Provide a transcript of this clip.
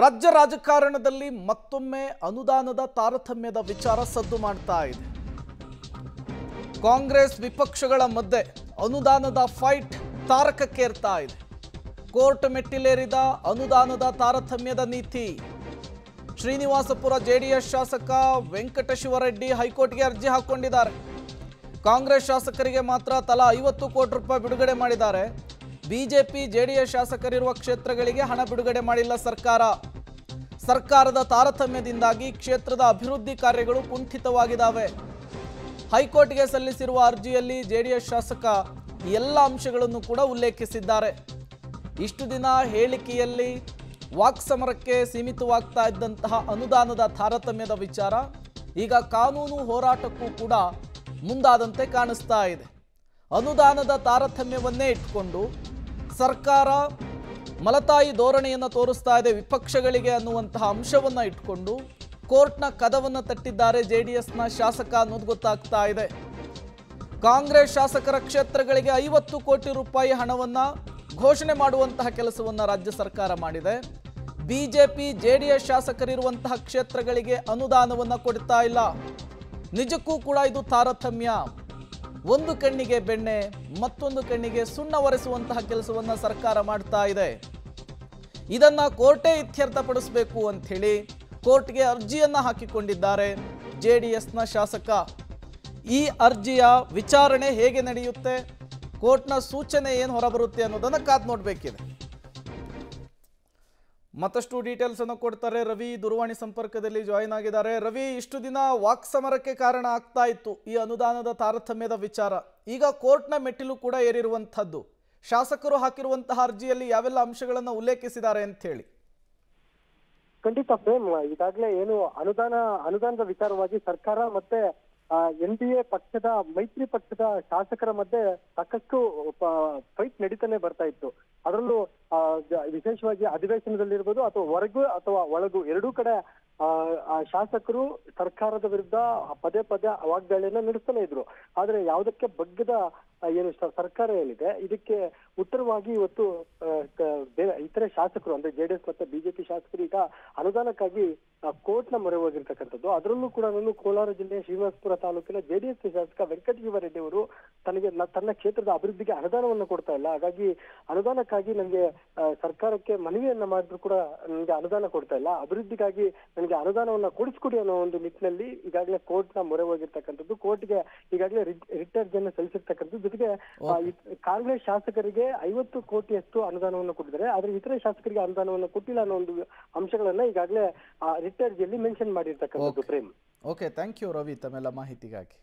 ರಾಜ್ಯ ರಾಜಕಾರಣದಲ್ಲಿ ಮತ್ತೊಮ್ಮೆ ಅನುದಾನದ ತಾರತಮ್ಯದ ವಿಚಾರ ಸದ್ದು ಮಾಡ್ತಾ ಇದೆ. ಕಾಂಗ್ರೆಸ್ ವಿಪಕ್ಷಗಳ ಮಧ್ಯೆ ಅನುದಾನದ ಫೈಟ್ ತಾರಕಕ್ಕೇರ್ತಾ ಇದೆ. ಕೋರ್ಟ್ ಮೆಟ್ಟಿಲೇರಿದ ಅನುದಾನದ ತಾರತಮ್ಯದ ನೀತಿ. ಶ್ರೀನಿವಾಸಪುರ ಜೆಡಿಎಸ್ ಶಾಸಕ ವೆಂಕಟಶಿವರೆಡ್ಡಿ ಹೈಕೋರ್ಟ್ಗೆ ಅರ್ಜಿ ಹಾಕೊಂಡಿದ್ದಾರೆ. ಕಾಂಗ್ರೆಸ್ ಶಾಸಕರಿಗೆ ಮಾತ್ರ ತಲಾ 50 ಕೋಟಿ ರೂಪಾಯಿ ಬಿಡುಗಡೆ ಮಾಡಿದ್ದಾರೆ. ಬಿಜೆಪಿ ಜೆಡಿಎಸ್ ಶಾಸಕರಿರುವ ಕ್ಷೇತ್ರಗಳಿಗೆ ಹಣ ಬಿಡುಗಡೆ ಮಾಡಿಲ್ಲ ಸರ್ಕಾರದ ತಾರತಮ್ಯದಿಂದಾಗಿ ಕ್ಷೇತ್ರದ ಅಭಿವೃದ್ಧಿ ಕಾರ್ಯಗಳು ಕುಂಠಿತವಾಗಿದ್ದಾವೆ. ಹೈಕೋರ್ಟ್ಗೆ ಸಲ್ಲಿಸಿರುವ ಅರ್ಜಿಯಲ್ಲಿ ಜೆಡಿಎಸ್ ಶಾಸಕ ಎಲ್ಲ ಅಂಶಗಳನ್ನು ಕೂಡ ಉಲ್ಲೇಖಿಸಿದ್ದಾರೆ. ಇಷ್ಟು ದಿನ ಹೇಳಿಕೆಯಲ್ಲಿ ವಾಕ್ಸಮರಕ್ಕೆ ಸೀಮಿತವಾಗ್ತಾ ಇದ್ದಂತಹ ಅನುದಾನದ ತಾರತಮ್ಯದ ವಿಚಾರ ಈಗ ಕಾನೂನು ಹೋರಾಟಕ್ಕೂ ಕೂಡ ಮುಂದಾದಂತೆ ಕಾಣಿಸ್ತಾ ಇದೆ. ಅನುದಾನದ ತಾರತಮ್ಯವನ್ನೇ ಇಟ್ಕೊಂಡು ಸರ್ಕಾರ ಮಲತಾಯಿ ಧೋರಣೆಯನ್ನು ತೋರಿಸ್ತಾ ಇದೆ ವಿಪಕ್ಷಗಳಿಗೆ ಅನ್ನುವಂತಹ ಅಂಶವನ್ನು ಇಟ್ಕೊಂಡು ಕೋರ್ಟ್ನ ಕದವನ್ನು ತಟ್ಟಿದ್ದಾರೆ ಜೆಡಿಎಸ್ನ ಶಾಸಕ ಅನ್ನೋದು ಗೊತ್ತಾಗ್ತಾ ಇದೆ. ಕಾಂಗ್ರೆಸ್ ಶಾಸಕರ ಕ್ಷೇತ್ರಗಳಿಗೆ 50 ಕೋಟಿ ರೂಪಾಯಿ ಹಣವನ್ನು ಘೋಷಣೆ ಮಾಡುವಂತಹ ಕೆಲಸವನ್ನು ರಾಜ್ಯ ಸರ್ಕಾರ ಮಾಡಿದೆ. ಬಿಜೆಪಿ ಜೆಡಿಎಸ್ ಶಾಸಕರಿರುವಂತಹ ಕ್ಷೇತ್ರಗಳಿಗೆ ಅನುದಾನವನ್ನು ಕೊಡ್ತಾ ಇಲ್ಲ. ನಿಜಕ್ಕೂ ಕೂಡ ಇದು ತಾರತಮ್ಯ. ಒಂದು ಕಣ್ಣಿಗೆ ಬೆಣ್ಣೆ ಮತ್ತೊಂದು ಕಣ್ಣಿಗೆ ಸುಣ್ಣ ಒರೆಸುವಂತಹ ಕೆಲಸವನ್ನು ಸರ್ಕಾರ ಮಾಡ್ತಾ ಇದೆ. ಇದನ್ನ ಕೋರ್ಟೇ ಇತ್ಯರ್ಥಪಡಿಸಬೇಕು ಅಂತ ಹೇಳಿ ಕೋರ್ಟ್ಗೆ ಅರ್ಜಿಯನ್ನ ಹಾಕಿಕೊಂಡಿದ್ದಾರೆ ಜೆಡಿಎಸ್ನ ಶಾಸಕ. ಈ ಅರ್ಜಿಯ ವಿಚಾರಣೆ ಹೇಗೆ ನಡೆಯುತ್ತೆ, ಕೋರ್ಟ್ನ ಸೂಚನೆ ಏನು ಹೊರಬರುತ್ತೆ ಅನ್ನೋದನ್ನ ಕಾದು ನೋಡಬೇಕಿದೆ. ಮತ್ತಷ್ಟು ಡೀಟೇಲ್ಸ್ ಅನ್ನು ಕೊಡ್ತಾರೆ ರವಿ, ದೂರವಾಣಿ ಸಂಪರ್ಕದಲ್ಲಿ ಜಾಯಿನ್ ಆಗಿದ್ದಾರೆ. ರವಿ, ಇಷ್ಟು ದಿನ ವಾಕ್ಸಮರಕ್ಕೆ ಕಾರಣ ಆಗ್ತಾ ಇತ್ತು ಈ ಅನುದಾನದ ತಾರತಮ್ಯದ ವಿಚಾರ. ಈಗ ಕೋರ್ಟ್ನ ಮೆಟ್ಟಿಲು ಕೂಡ ಏರಿರುವಂತಹದ್ದು. ಶಾಸಕರು ಹಾಕಿರುವಂತಹ ಅರ್ಜಿಯಲ್ಲಿ ಯಾವೆಲ್ಲ ಅಂಶಗಳನ್ನು ಉಲ್ಲೇಖಿಸಿದ್ದಾರೆ ಅಂತ ಹೇಳಿ? ಖಂಡಿತ ಪ್ರೇಮ್, ಈಗಾಗಲೇ ಏನು ಅನುದಾನದ ವಿಚಾರವಾಗಿ ಸರ್ಕಾರ ಮತ್ತೆ NDA ಪಕ್ಷದ ಮೈತ್ರಿ ಪಕ್ಷದ ಶಾಸಕರ ಮಧ್ಯೆ ಸಾಕಷ್ಟು ಫೈಟ್ ನಡೀತಾನೆ ಬರ್ತಾ ಇತ್ತು. ಅದರಲ್ಲೂ ವಿಶೇಷವಾಗಿ ಅಧಿವೇಶನದಲ್ಲಿರ್ಬೋದು ಅಥವಾ ಹೊರಗು ಅಥವಾ ಒಳಗು ಎರಡೂ ಕಡೆ ಶಾಸಕರು ಸರ್ಕಾರದ ವಿರುದ್ಧ ಪದೇ ವಾಗ್ದಾಳಿಯನ್ನ ನಡೆಸ್ತಾನೆ ಇದ್ರು. ಆದ್ರೆ ಯಾವುದಕ್ಕೆ ಬಗ್ಗದ ಏನು ಸರ್ಕಾರ ಏನಿದೆ ಇದಕ್ಕೆ ಉತ್ತರವಾಗಿ ಇವತ್ತು ಇತರೆ ಶಾಸಕರು ಅಂದ್ರೆ ಜೆಡಿಎಸ್ ಮತ್ತೆ ಬಿಜೆಪಿ ಶಾಸಕರು ಈಗ ಅನುದಾನಕ್ಕಾಗಿ ಕೋರ್ಟ್ನ ಮೊರೆ ಹೋಗಿರ್ತಕ್ಕಂಥದ್ದು. ಅದರಲ್ಲೂ ಕೂಡ ಕೋಲಾರ ಜಿಲ್ಲೆಯ ಶ್ರೀನಿವಾಸಪುರ ತಾಲೂಕಿನ ಜೆಡಿಎಸ್ ಶಾಸಕ ವೆಂಕಟಶಿವರೆಡ್ಡಿ ಅವರು ತನ್ನ ಕ್ಷೇತ್ರದ ಅಭಿವೃದ್ಧಿಗೆ ಅನುದಾನವನ್ನು ಕೊಡ್ತಾ ಇಲ್ಲ. ಹಾಗಾಗಿ ಅನುದಾನಕ್ಕಾಗಿ ನನಗೆ ಸರ್ಕಾರಕ್ಕೆ ಮನವಿಯನ್ನ ಮಾಡಿದ್ರು ಕೂಡ ನನಗೆ ಅನುದಾನ ಕೊಡ್ತಾ ಇಲ್ಲ, ಅಭಿವೃದ್ಧಿಗಾಗಿ ನನಗೆ ಅನುದಾನವನ್ನ ಕೊಡಿಸ್ಕೊಡಿ ಅನ್ನೋ ಒಂದು ನಿಟ್ಟಿನಲ್ಲಿ ಈಗಾಗಲೇ ಕೋರ್ಟ್ನ ಮೊರೆ ಹೋಗಿರ್ತಕ್ಕಂಥದ್ದು. ಕೋರ್ಟ್ಗೆ ಈಗಾಗಲೇ ರಿಟ್ ಅರ್ಜಿಯನ್ನು ಸಲ್ಲಿಸಿರ್ತಕ್ಕಂಥದ್ದು. ಜೊತೆಗೆ ಕಾಂಗ್ರೆಸ್ ಶಾಸಕರಿಗೆ 50 ಕೋಟಿಯಷ್ಟು ಅನುದಾನವನ್ನು ಕೊಟ್ಟಿದ್ದಾರೆ, ಆದ್ರೆ ಇತರೆ ಶಾಸಕರಿಗೆ ಅನುದಾನವನ್ನು ಕೊಟ್ಟಿಲ್ಲ ಅನ್ನೋ ಒಂದು ಅಂಶಗಳನ್ನ ಈಗಾಗಲೇ ರಿಟ್ ಅರ್ಜಿಯಲ್ಲಿ ಮೆನ್ಷನ್ ಮಾಡಿರ್ತಕ್ಕಂಥದ್ದು. Prem, okay, thank you Ravi ತಮ್ಮೆಲ್ಲ ಮಾಹಿತಿಗಾಗಿ.